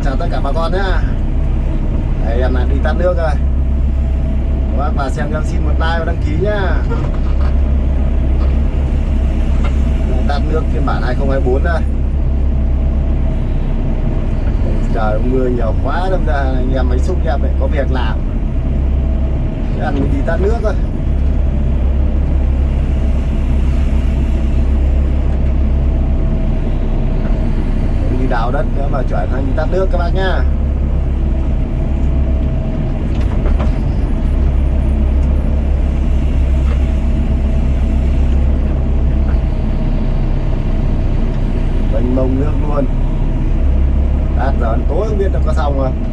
Chào tất cả bà con nhá. Đây, em lại đi tắt nước rồi. Các bác vào xem em xin một like và đăng ký nhá. Tắt nước phiên bản 2024 đây. Trời mưa nhiều quá, đâm ra anh em mấy xúc em lại có việc làm. Anh đi tắt nước thôi. Đi đào đất nữa mà chuyển sang đi tắt nước các bác nhá. Mênh mông nước luôn. Tát giờ tối không biết là có xong không.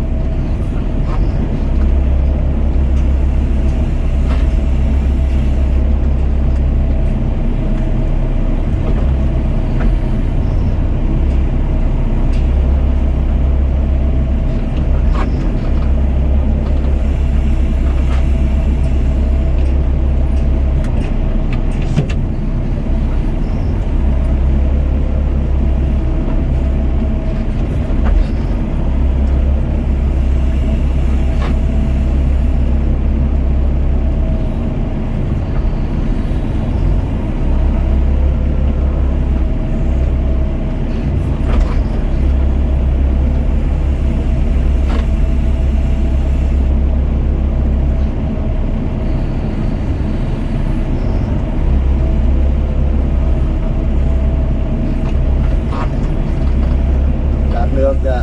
Nước ra.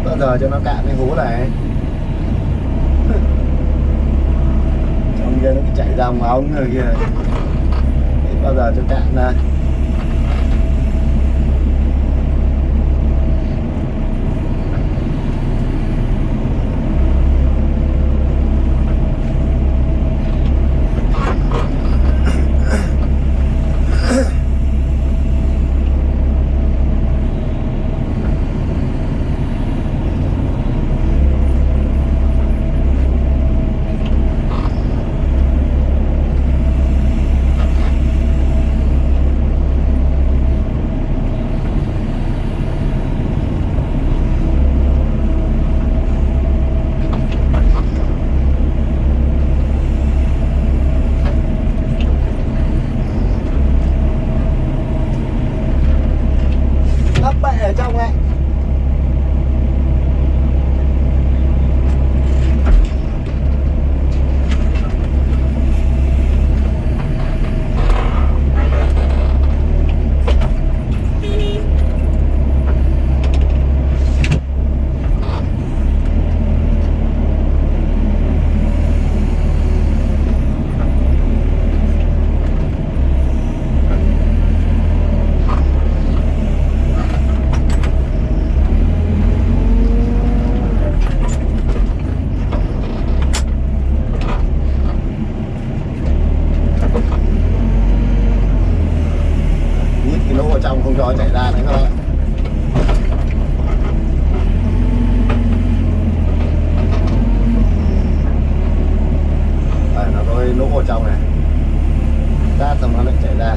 Bao giờ cho nó cạn cái hố này. Trong kia nó cứ chảy ra ngoài ống người kia. Bao giờ cho cạn ra. Ở trong này trong không cho chảy ra nữa các bạn. Đây, nó có cái lỗ ở trong này, tát xong nó lại chảy ra.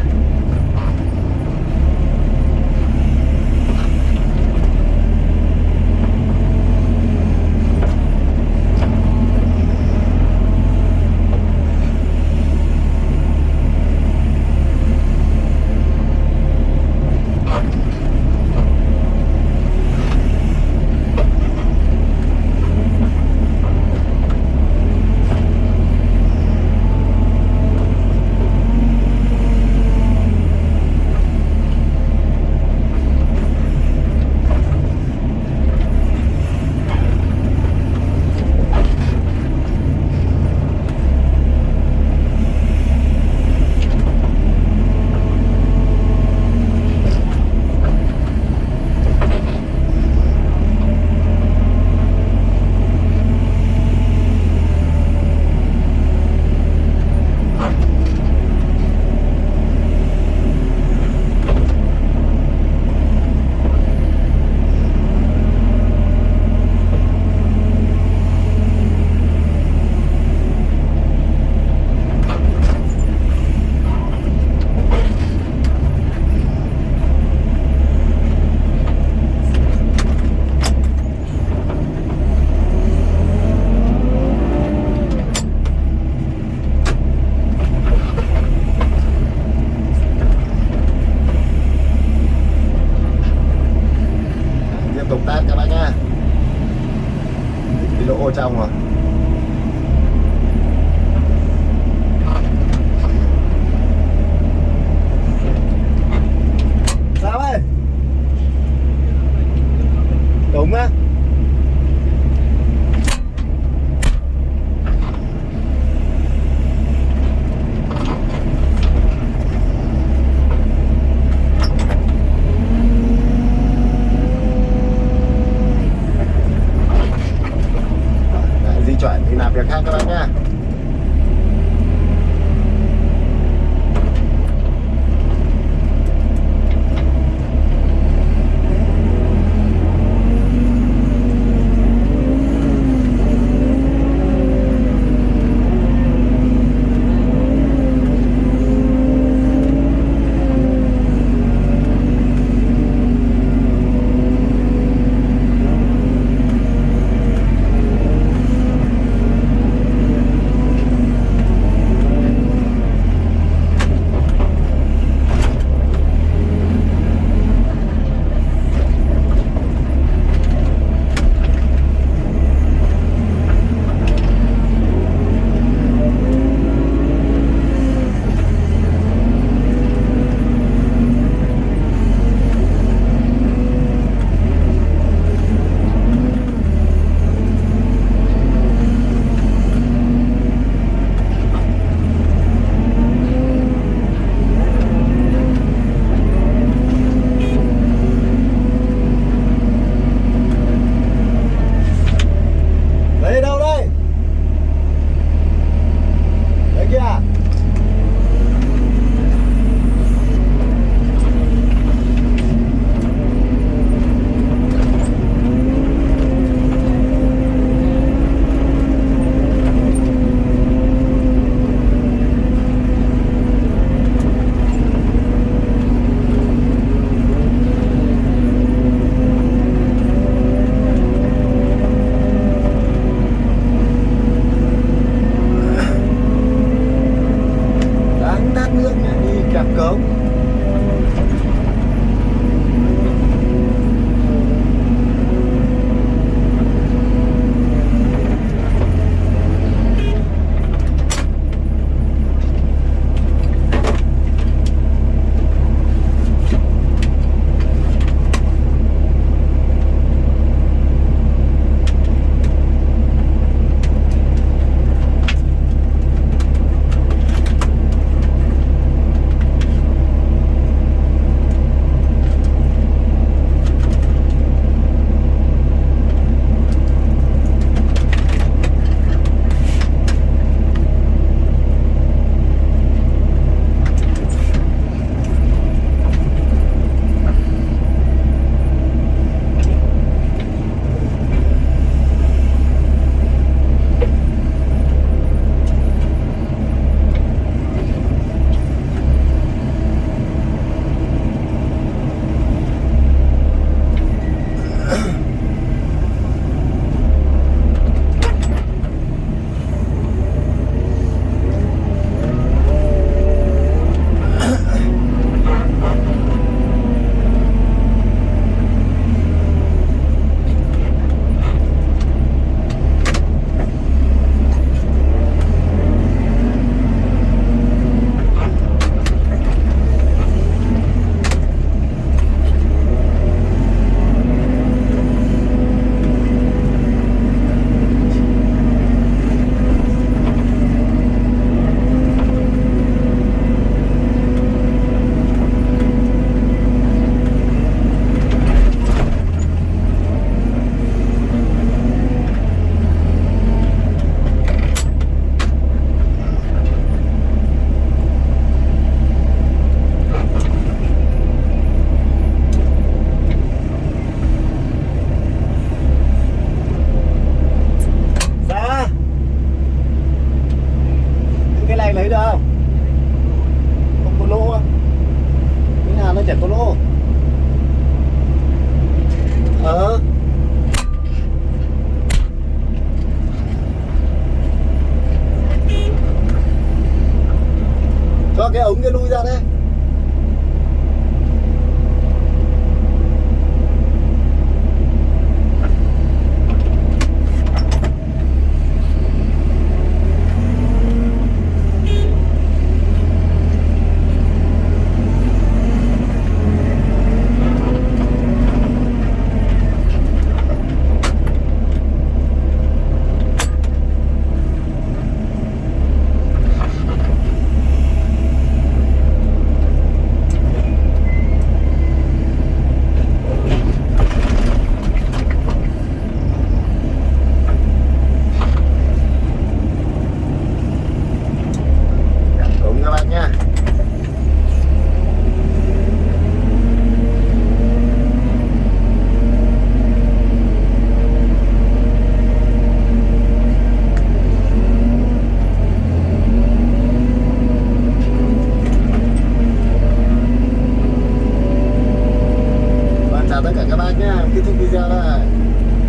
like nhá, kết thúc video đây.